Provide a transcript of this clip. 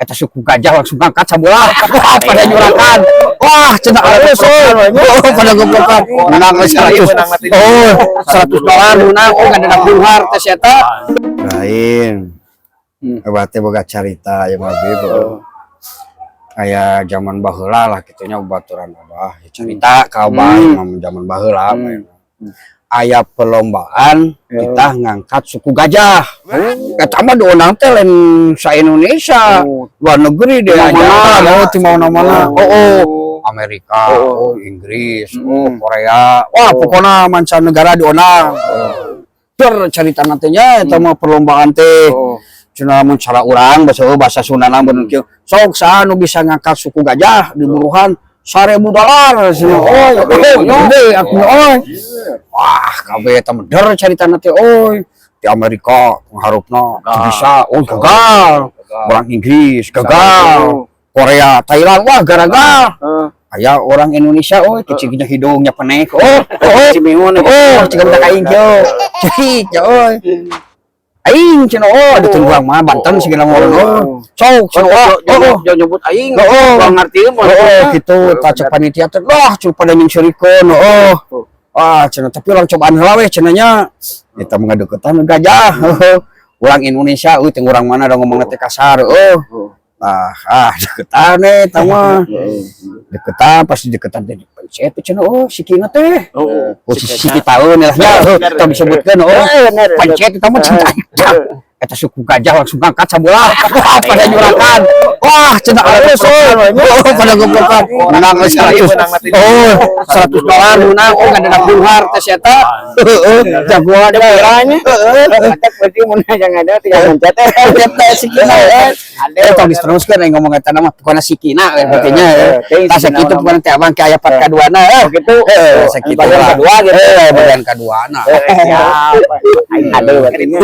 Eta suku gajah langsung ngangkat sabola. Wah, pada nyurakan. Wah, cenah alus pada goblokan. Menang $100. Oh, $100 menang. Oh, ngadana buhar teh eta. Lain. Ebate boga carita yang lebih kayak zaman baheula lah kitunya baturan Abah cerita ka Abah zaman baheula aya perlombaan kita ngangkat suku gajah eta mah doonang teh lain sa Indonesia luar negeri deh aja ti mana-mana Amerika Inggris Korea wah pokoknya mancanegara doonang cerita nantinya eta mah perlombaan teh cina mun cara urang bahasa Sundana bener kieu sok sa nu bisa ngangkat suku gajah di buruhan $1.000 gede aku wah kabeh eta meder carita nanti di Amerika harupna bisa gagal orang Inggris gagal Korea Thailand wah gara-gara aya orang Indonesia kecilnya hidungnya penek cimihun cika budak aing kieu cik aing cenah ada tunggang mah Banten segala ngomong sok jangan nyebut aing enggak ngerti mah gitu tacak panitia teh lah cuma pada nyurikeun cenah tapi orang cobaan heula we cenahnya eta mengadeukeutan gajah urang Indonesia teh urang mana da ngomongna teh kasar deketan eta mah deketan pas deketan teh pencet cenah sikina teh siki taun lah ya disebutkeun pencet eta mah cinta eta suku gajah langsung ngangkat sabola pada nyurakan wah cenah alus pada goblokan menang $100 menang ngadana buhar teh eta jagoan daerahnya berarti mun yang ada tinggal mencet sikina eta geus teruskeun aing ngomong eta mah pokona sikina berarti nya tah sakitu pokona teh abang ke aya part kaduana kitu sakitu bagian kedua gitu bagian kaduana aing ade berarti nya